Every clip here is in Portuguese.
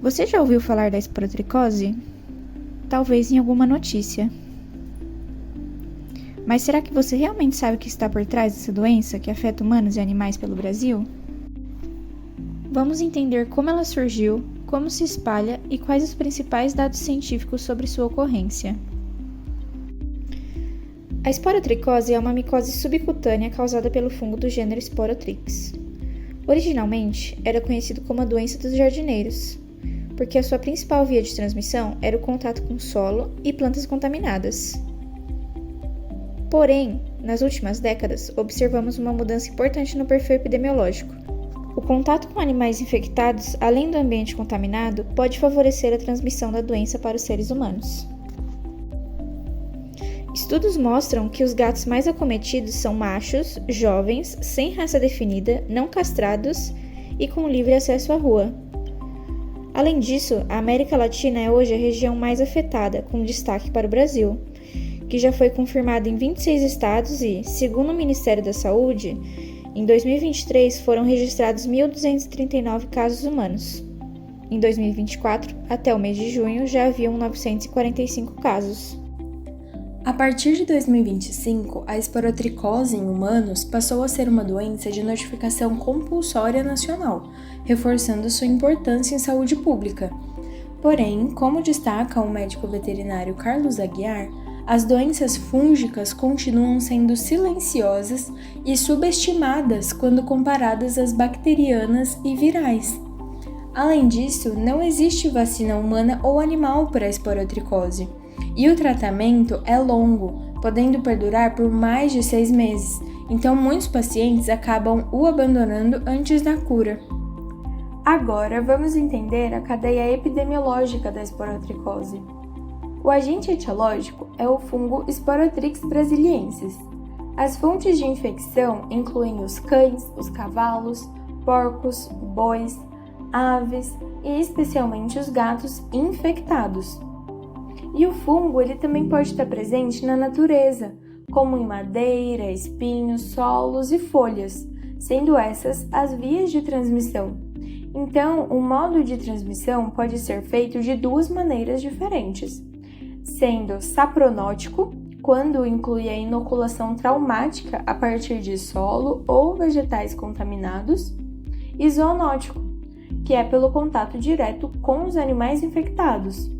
Você já ouviu falar da esporotricose? Talvez em alguma notícia. Mas será que você realmente sabe o que está por trás dessa doença que afeta humanos e animais pelo Brasil? Vamos entender como ela surgiu, como se espalha e quais os principais dados científicos sobre sua ocorrência. A esporotricose é uma micose subcutânea causada pelo fungo do gênero Sporotrix. Originalmente, era conhecido como a doença dos jardineiros, porque a sua principal via de transmissão era o contato com solo e plantas contaminadas. Porém, nas últimas décadas, observamos uma mudança importante no perfil epidemiológico. O contato com animais infectados, além do ambiente contaminado, pode favorecer a transmissão da doença para os seres humanos. Estudos mostram que os gatos mais acometidos são machos, jovens, sem raça definida, não castrados e com livre acesso à rua. Além disso, a América Latina é hoje a região mais afetada, com destaque para o Brasil, que já foi confirmado em 26 estados e, segundo o Ministério da Saúde, em 2023 foram registrados 1.239 casos humanos. Em 2024, até o mês de junho, já haviam 945 casos. A partir de 2025, a esporotricose em humanos passou a ser uma doença de notificação compulsória nacional, reforçando sua importância em saúde pública. Porém, como destaca o médico veterinário Carlos Aguiar, as doenças fúngicas continuam sendo silenciosas e subestimadas quando comparadas às bacterianas e virais. Além disso, não existe vacina humana ou animal para a esporotricose. E o tratamento é longo, podendo perdurar por mais de 6 meses, então muitos pacientes acabam o abandonando antes da cura. Agora vamos entender a cadeia epidemiológica da esporotricose. O agente etiológico é o fungo Sporotrix brasiliensis. As fontes de infecção incluem os cães, os cavalos, porcos, bois, aves e especialmente os gatos infectados. E o fungo ele também pode estar presente na natureza, como em madeira, espinhos, solos e folhas, sendo essas as vias de transmissão. Então, o modo de transmissão pode ser feito de duas maneiras diferentes, sendo sapronótico, quando inclui a inoculação traumática a partir de solo ou vegetais contaminados, e zoonótico, que é pelo contato direto com os animais infectados.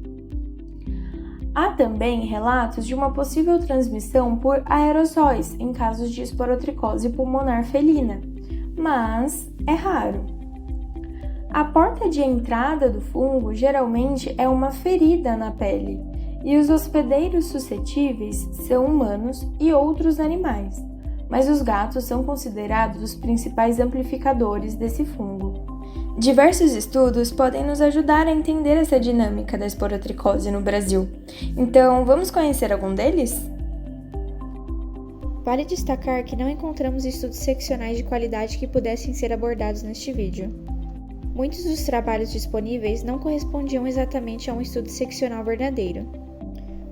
Há também relatos de uma possível transmissão por aerossóis em casos de esporotricose pulmonar felina, mas é raro. A porta de entrada do fungo geralmente é uma ferida na pele, e os hospedeiros suscetíveis são humanos e outros animais, mas os gatos são considerados os principais amplificadores desse fungo. Diversos estudos podem nos ajudar a entender essa dinâmica da esporotricose no Brasil. Então, vamos conhecer algum deles? Vale destacar que não encontramos estudos seccionais de qualidade que pudessem ser abordados neste vídeo. Muitos dos trabalhos disponíveis não correspondiam exatamente a um estudo seccional verdadeiro.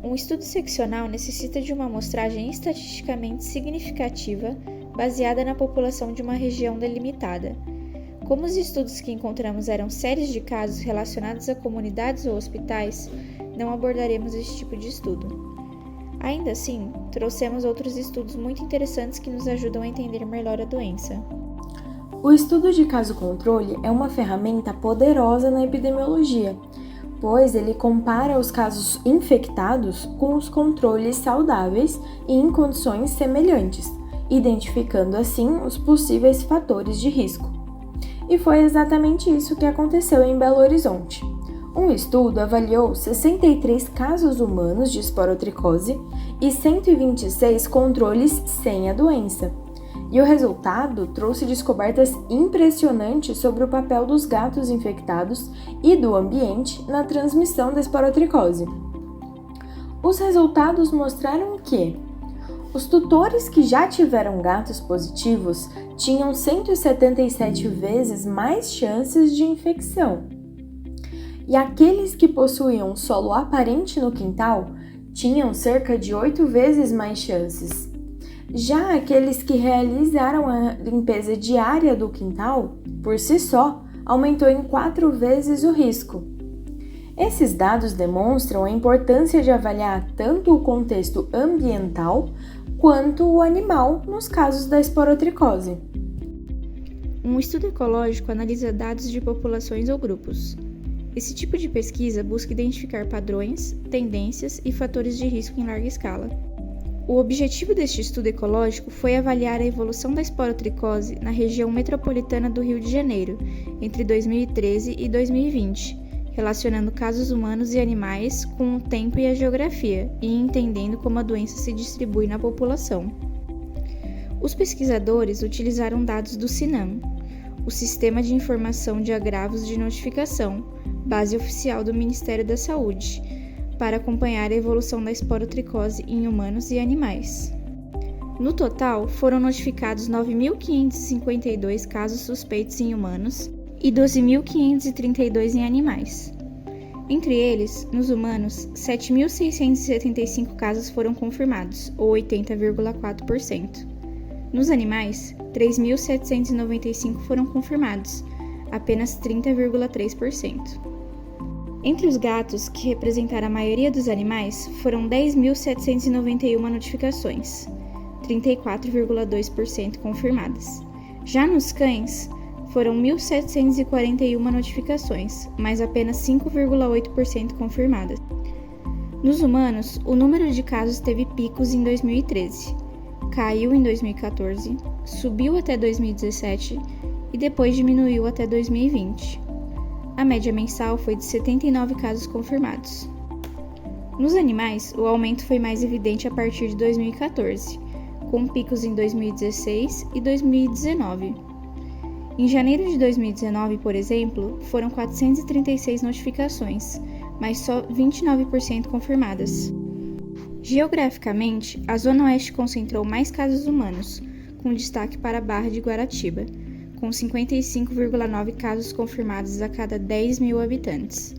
Um estudo seccional necessita de uma amostragem estatisticamente significativa baseada na população de uma região delimitada. Como os estudos que encontramos eram séries de casos relacionados a comunidades ou hospitais, não abordaremos esse tipo de estudo. Ainda assim, trouxemos outros estudos muito interessantes que nos ajudam a entender melhor a doença. O estudo de caso-controle é uma ferramenta poderosa na epidemiologia, pois ele compara os casos infectados com os controles saudáveis e em condições semelhantes, identificando assim os possíveis fatores de risco. E foi exatamente isso que aconteceu em Belo Horizonte. Um estudo avaliou 63 casos humanos de esporotricose e 126 controles sem a doença. E o resultado trouxe descobertas impressionantes sobre o papel dos gatos infectados e do ambiente na transmissão da esporotricose. Os resultados mostraram que os tutores que já tiveram gatos positivos tinham 177 vezes mais chances de infecção. E aqueles que possuíam solo aparente no quintal tinham cerca de 8 vezes mais chances. Já aqueles que realizaram a limpeza diária do quintal, por si só, aumentou em 4 vezes o risco. Esses dados demonstram a importância de avaliar tanto o contexto ambiental quanto o animal nos casos da esporotricose. Um estudo ecológico analisa dados de populações ou grupos. Esse tipo de pesquisa busca identificar padrões, tendências e fatores de risco em larga escala. O objetivo deste estudo ecológico foi avaliar a evolução da esporotricose na região metropolitana do Rio de Janeiro, entre 2013 e 2020, relacionando casos humanos e animais com o tempo e a geografia e entendendo como a doença se distribui na população. Os pesquisadores utilizaram dados do SINAM, o Sistema de Informação de Agravos de Notificação, base oficial do Ministério da Saúde, para acompanhar a evolução da esporotricose em humanos e animais. No total, foram notificados 9.552 casos suspeitos em humanos e 12.532 em animais. Entre eles, nos humanos, 7.675 casos foram confirmados, ou 80,4%. Nos animais, 3.795 foram confirmados, apenas 30,3%. Entre os gatos, que representaram a maioria dos animais, foram 10.791 notificações, 34,2% confirmadas. Já nos cães, foram 1.741 notificações, mas apenas 5,8% confirmadas. Nos humanos, o número de casos teve picos em 2013, caiu em 2014, subiu até 2017 e depois diminuiu até 2020. A média mensal foi de 79 casos confirmados. Nos animais, o aumento foi mais evidente a partir de 2014, com picos em 2016 e 2019. Em janeiro de 2019, por exemplo, foram 436 notificações, mas só 29% confirmadas. Geograficamente, a Zona Oeste concentrou mais casos humanos, com destaque para a Barra de Guaratiba, com 55,9 casos confirmados a cada 10 mil habitantes.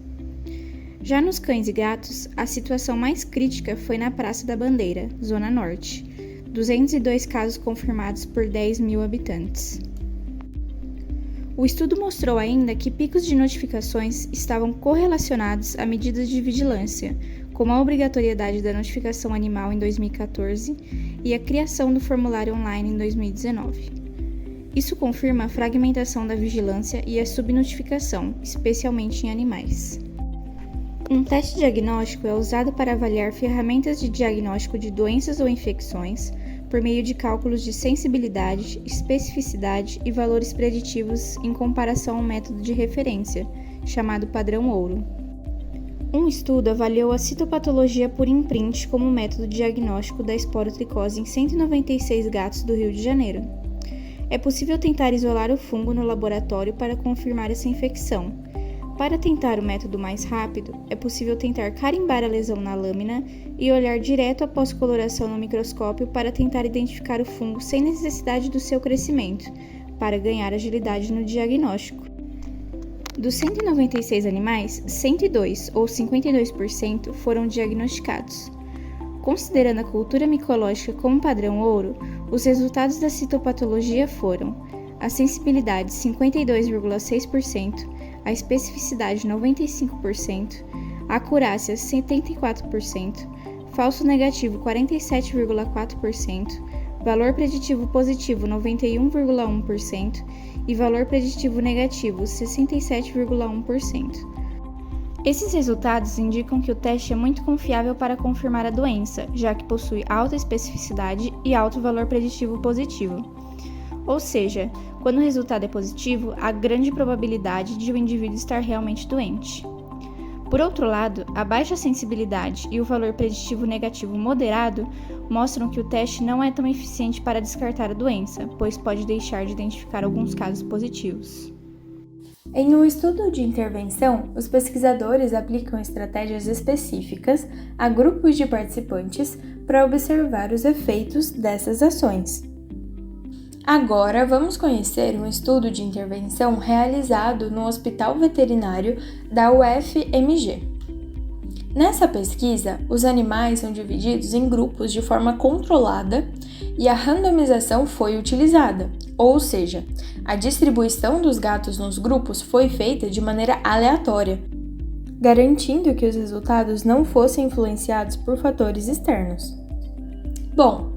Já nos cães e gatos, a situação mais crítica foi na Praça da Bandeira, Zona Norte, 202 casos confirmados por 10 mil habitantes. O estudo mostrou ainda que picos de notificações estavam correlacionados a medidas de vigilância, como a obrigatoriedade da notificação animal em 2014 e a criação do formulário online em 2019. Isso confirma a fragmentação da vigilância e a subnotificação, especialmente em animais. Um teste diagnóstico é usado para avaliar ferramentas de diagnóstico de doenças ou infecções por meio de cálculos de sensibilidade, especificidade e valores preditivos em comparação ao método de referência, chamado padrão ouro. Um estudo avaliou a citopatologia por imprint como método diagnóstico da esporotricose em 196 gatos do Rio de Janeiro. É possível tentar isolar o fungo no laboratório para confirmar essa infecção. Para tentar o método mais rápido, é possível tentar carimbar a lesão na lâmina e olhar direto após coloração no microscópio para tentar identificar o fungo sem necessidade do seu crescimento, para ganhar agilidade no diagnóstico. Dos 196 animais, 102, ou 52%, foram diagnosticados. Considerando a cultura micológica como padrão ouro, os resultados da citopatologia foram a sensibilidade 52,6%, a especificidade 95%, a acurácia 74%, falso negativo 47,4%, valor preditivo positivo 91,1% e valor preditivo negativo 67,1%. Esses resultados indicam que o teste é muito confiável para confirmar a doença, já que possui alta especificidade e alto valor preditivo positivo. Ou seja, quando o resultado é positivo, há grande probabilidade de o indivíduo estar realmente doente. Por outro lado, a baixa sensibilidade e o valor preditivo negativo moderado mostram que o teste não é tão eficiente para descartar a doença, pois pode deixar de identificar alguns casos positivos. Em um estudo de intervenção, os pesquisadores aplicam estratégias específicas a grupos de participantes para observar os efeitos dessas ações. Agora, vamos conhecer um estudo de intervenção realizado no Hospital Veterinário da UFMG. Nessa pesquisa, os animais são divididos em grupos de forma controlada e a randomização foi utilizada, ou seja, a distribuição dos gatos nos grupos foi feita de maneira aleatória. garantindo que os resultados não fossem influenciados por fatores externos. Bom,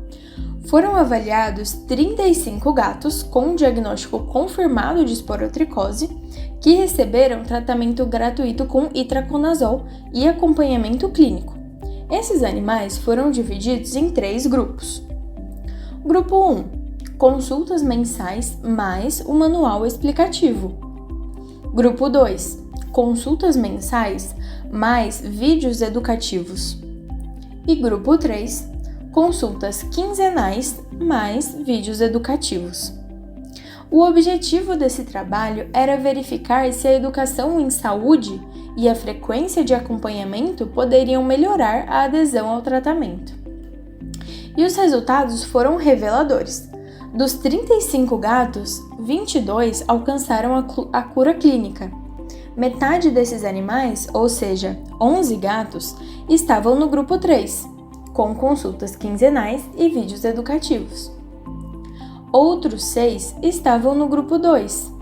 foram avaliados 35 gatos com diagnóstico confirmado de esporotricose que receberam tratamento gratuito com itraconazol e acompanhamento clínico. Esses animais foram divididos em 3 grupos. Grupo 1, consultas mensais mais o manual explicativo. Grupo 2, consultas mensais mais vídeos educativos. E grupo 3, consultas quinzenais mais vídeos educativos. O objetivo desse trabalho era verificar se a educação em saúde e a frequência de acompanhamento poderiam melhorar a adesão ao tratamento. E os resultados foram reveladores. Dos 35 gatos, 22 alcançaram a cura clínica. Metade desses animais, ou seja, 11 gatos, estavam no grupo 3, com consultas quinzenais e vídeos educativos. Outros 6 estavam no grupo 2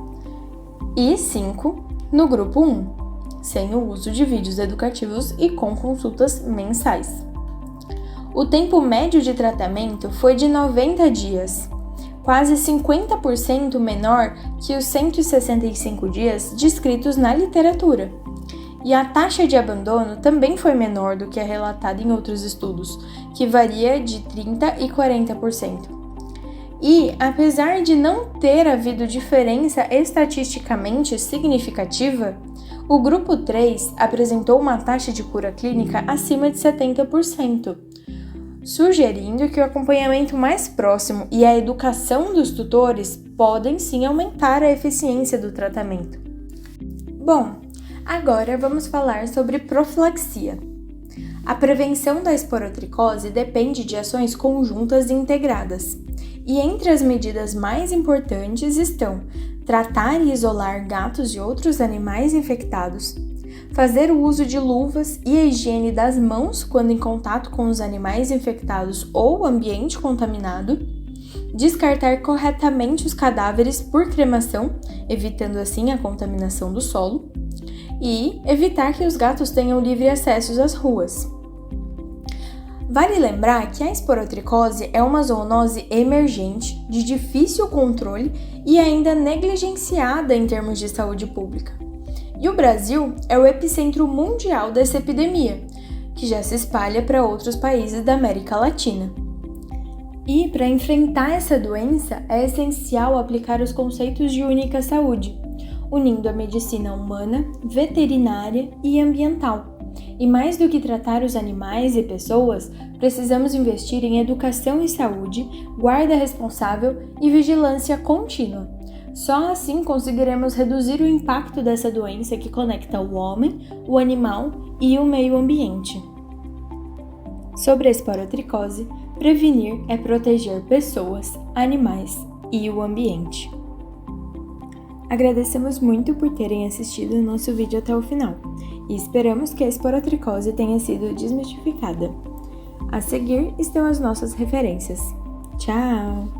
e 5 no grupo 1, sem o uso de vídeos educativos e com consultas mensais. O tempo médio de tratamento foi de 90 dias, quase 50% menor que os 165 dias descritos na literatura. E a taxa de abandono também foi menor do que a relatada em outros estudos, que varia de 30% e 40%. E, apesar de não ter havido diferença estatisticamente significativa, o grupo 3 apresentou uma taxa de cura clínica acima de 70%, sugerindo que o acompanhamento mais próximo e a educação dos tutores podem sim aumentar a eficiência do tratamento. Bom, agora vamos falar sobre profilaxia. A prevenção da esporotricose depende de ações conjuntas e integradas. E entre as medidas mais importantes estão tratar e isolar gatos e outros animais infectados, fazer o uso de luvas e a higiene das mãos quando em contato com os animais infectados ou ambiente contaminado, descartar corretamente os cadáveres por cremação, evitando assim a contaminação do solo, e evitar que os gatos tenham livre acesso às ruas. Vale lembrar que a esporotricose é uma zoonose emergente, de difícil controle e ainda negligenciada em termos de saúde pública. E o Brasil é o epicentro mundial dessa epidemia, que já se espalha para outros países da América Latina. E para enfrentar essa doença, é essencial aplicar os conceitos de única saúde, unindo a medicina humana, veterinária e ambiental. E mais do que tratar os animais e pessoas, precisamos investir em educação e saúde, guarda responsável e vigilância contínua. Só assim conseguiremos reduzir o impacto dessa doença que conecta o homem, o animal e o meio ambiente. Sobre a esporotricose, prevenir é proteger pessoas, animais e o ambiente. Agradecemos muito por terem assistido o nosso vídeo até o final e esperamos que a esporotricose tenha sido desmistificada. A seguir estão as nossas referências. Tchau!